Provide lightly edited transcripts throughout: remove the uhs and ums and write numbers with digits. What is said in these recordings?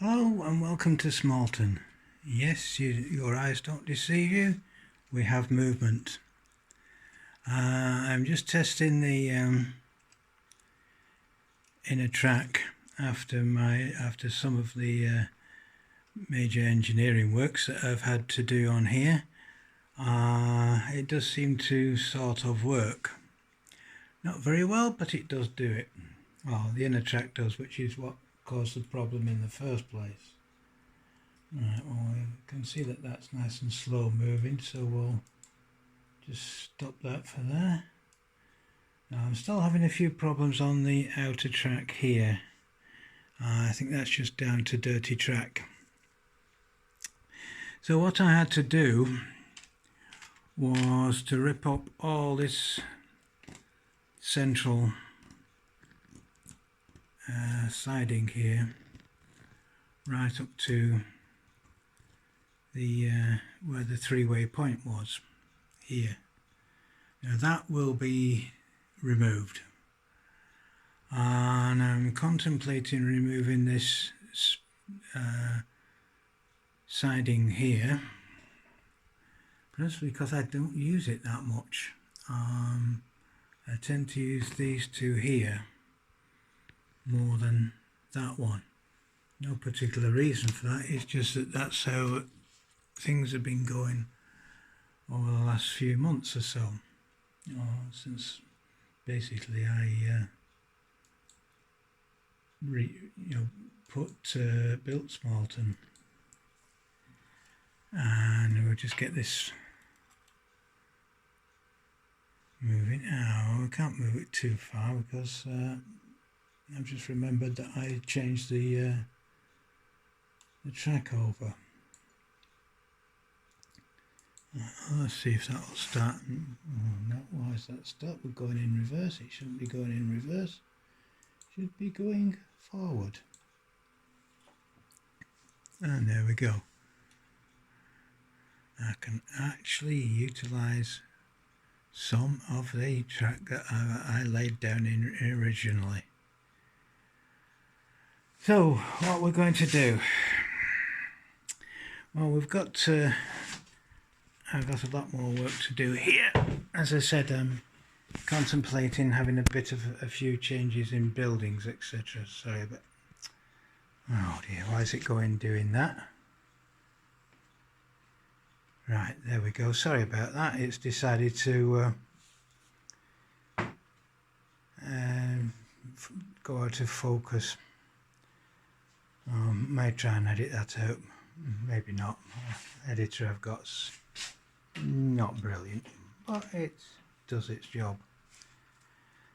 Hello and welcome to Smallton. Yes, your eyes don't deceive you. We have movement. I'm just testing the inner track after some of the major engineering works that I've had to do on here. It does seem to sort of work. Not very well, but it does do it. Well, the inner track does, which is what caused the problem in the first place. Right, well, we can see that that's nice and slow moving, so we'll just stop that for there. Now I'm still having a few problems on the outer track here. I think that's just down to dirty track. So what I had to do was to rip up all this central siding here, right up to the where the three-way point was here. Now that will be removed, and I'm contemplating removing this siding here, just because I don't use it that much. I tend to use these two here more than that one. No particular reason for that, it's just that that's how things have been going over the last few months or so, since basically I built Smallton. And we'll just get this moving. Now we can't move it too far because I've just remembered that I changed the track over. Let's see if that'll start. No, why is that stop? We're going in reverse. It shouldn't be going in reverse. It should be going forward. And there we go. I can actually utilise some of the track that I laid down in originally. So what we're going to do, well, I've got a lot more work to do here. As I said, I'm contemplating having a bit of a few changes in buildings, etc. Sorry, but oh dear, why is it doing that? Right, there we go. Sorry about that. It's decided to go out of focus. May try and edit that out. Maybe not. Editor I've got's not brilliant, but it does its job.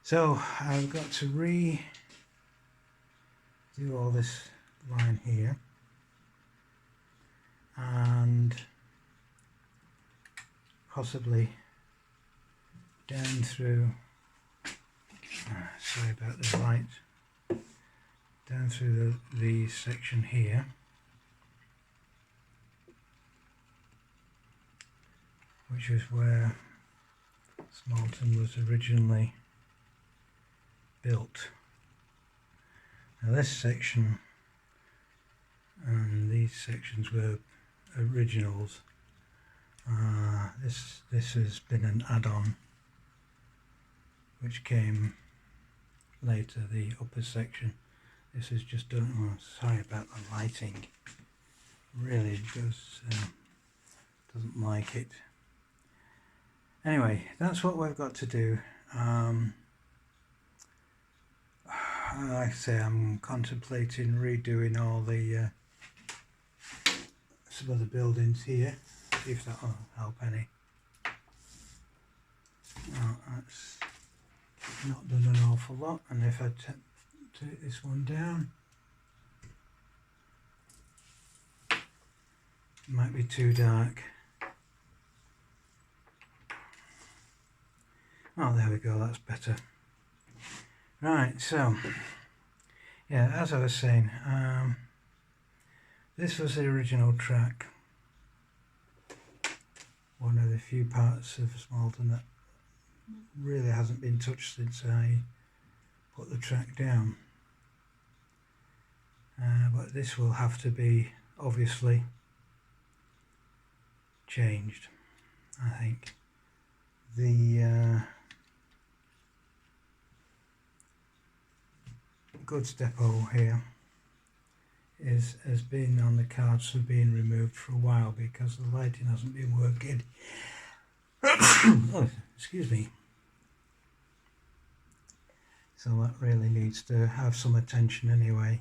So I've got to do all this line here, and possibly down through, sorry about the light, down through the section here, which is where Smallton was originally built. Now this section and these sections were originals. This has been an add-on which came later, the upper section. This is just done. Oh, sorry about the lighting. Really doesn't like it. Anyway, that's what we've got to do. Like I say, I'm contemplating redoing all the some of the buildings here. See if that will help any. No, that's not done an awful lot, and if I take this one down, it might be too dark. Oh, there we go, that's better. Right, so yeah, as I was saying, this was the original track. One of the few parts of Smallton that really hasn't been touched since I put the track down. but this will have to be obviously changed. I think the goods depot here has been on the cards for being removed for a while because the lighting hasn't been working. Oh, excuse me. So that really needs to have some attention anyway.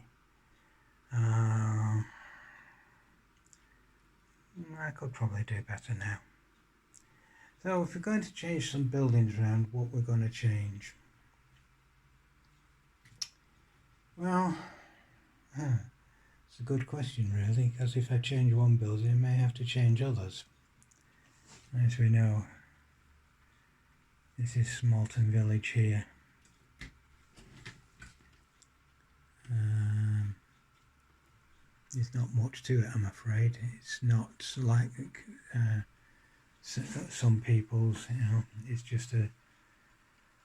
I could probably do better now. So if we're going to change some buildings around, what we're going to change? Well, it's a good question really, because if I change one building I may have to change others. As we know, this is Smallton village here. There's not much to it, I'm afraid. It's not like some people's, you know, it's just a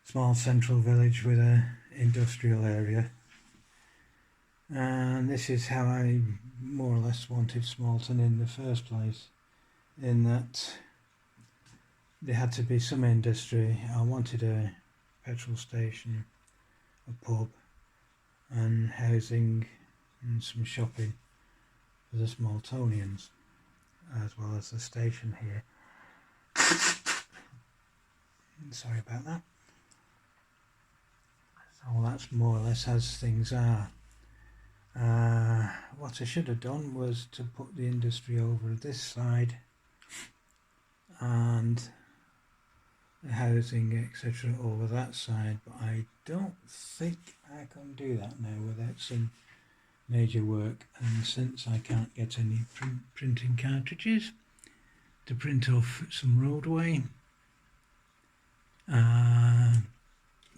small central village with a industrial area. And this is how I more or less wanted Smallton in the first place, in that there had to be some industry. I wanted a petrol station, a pub and housing and some shopping for the Smalltonians, as well as the station here. Sorry about that. So that's more or less as things are. What I should have done was to put the industry over this side and the housing etc. over that side, but I don't think I can do that now without some major work, and since I can't get any printing cartridges to print off some roadway,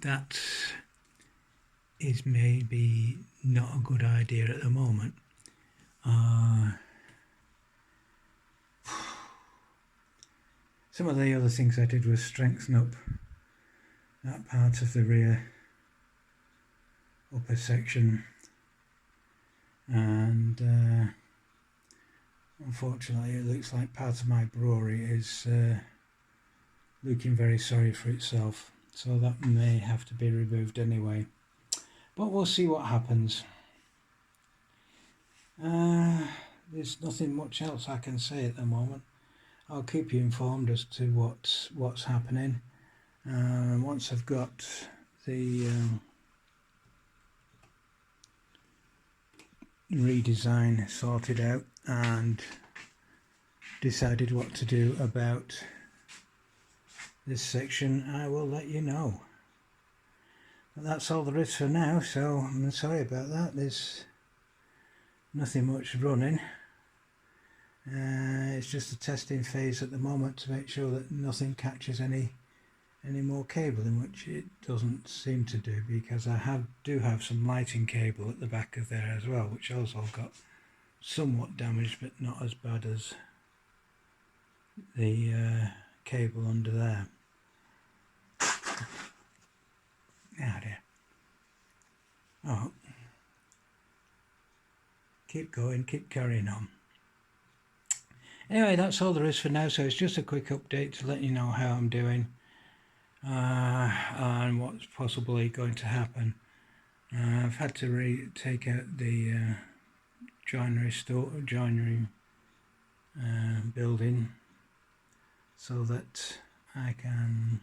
that is maybe not a good idea at the moment. Some of the other things I did was strengthen up that part of the rear upper section, and unfortunately it looks like part of my brewery is looking very sorry for itself, so that may have to be removed anyway, but we'll see what happens. There's nothing much else I can say at the moment. I'll keep you informed as to what's happening. Once I've got the redesign sorted out and decided what to do about this section, I will let you know. But that's all there is for now, so I'm sorry about that. There's nothing much running. It's just a testing phase at the moment to make sure that nothing catches any more cabling, which it doesn't seem to do, because I do have some lighting cable at the back of there as well, which also got somewhat damaged, but not as bad as the cable under there. Oh dear. Oh, keep going, keep carrying on. Anyway, that's all there is for now, so it's just a quick update to let you know how I'm doing and what's possibly going to happen. I've had to take out the joinery building so that I can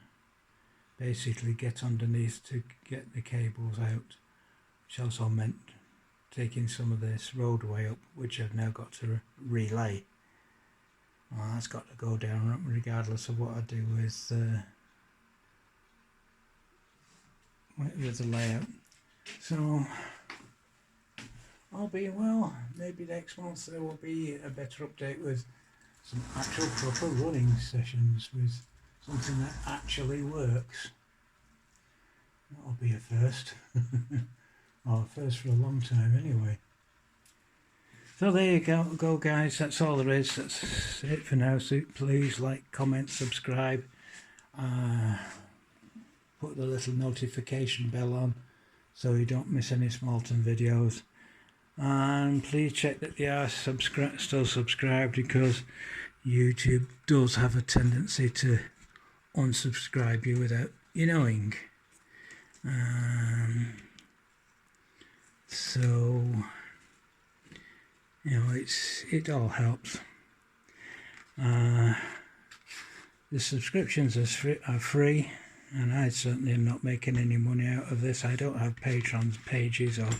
basically get underneath to get the cables out, which also meant taking some of this roadway up, which I've now got to relay. Well, that's got to go down regardless of what I do with the layout. So, all being well, maybe next month there will be a better update with some actual proper running sessions with something that actually works. That'll be a first. Or a first for a long time anyway. So there you go guys, that's all there is. That's it for now. So please like, comment, subscribe, put the little notification bell on so you don't miss any Smallton videos. and please check that they are still subscribed, because YouTube does have a tendency to unsubscribe you without you knowing. So you know, it all helps. The subscriptions are free, and I certainly am not making any money out of this. I don't have Patreon pages or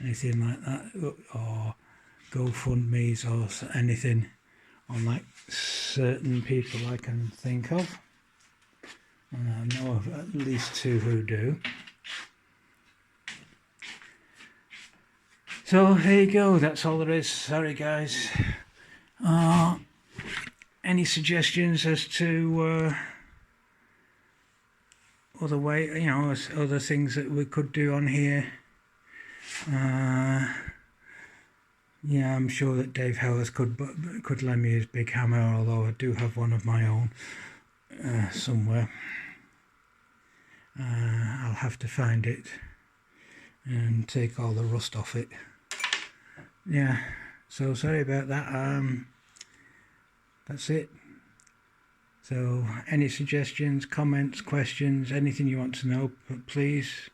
anything like that, or GoFundMe's or anything on like certain people I can think of. And I know of at least 2 who do. So there you go, that's all there is. Sorry guys. Any suggestions as to other things that we could do on here? Yeah, I'm sure that Dave Howells could lend me his big hammer, although I do have one of my own somewhere. I'll have to find it and take all the rust off it. Yeah, so sorry about that. That's it. So any suggestions, comments, questions, anything you want to know, please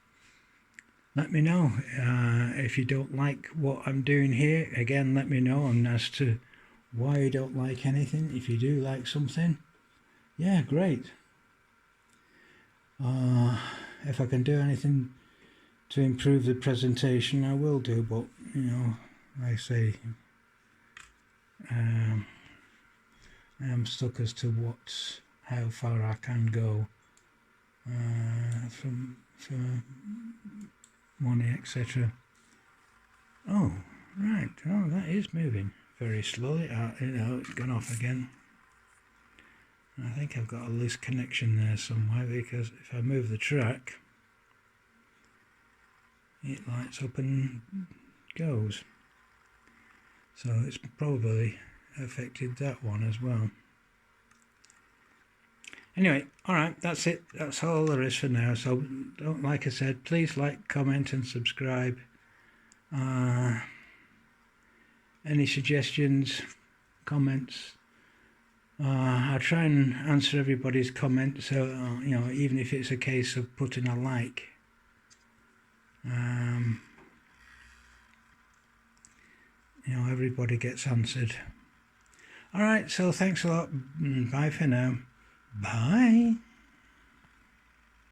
let me know. If you don't like what I'm doing here, again, let me know, and as to why you don't like anything. If you do like something, yeah, great. If I can do anything to improve the presentation, I will do, but you know, like I say, I am stuck as to how far I can go for money, etc. Oh, right. Oh, that is moving very slowly. It's gone off again. I think I've got a loose connection there somewhere, because if I move the track, it lights up and goes. So it's probably affected that one as well. Anyway, alright, that's it. That's all there is for now. So, like I said, please like, comment and subscribe. Any suggestions, comments? I'll try and answer everybody's comments, so you know, even if it's a case of putting a like. You know, everybody gets answered. Alright, so thanks a lot. Bye for now. Bye.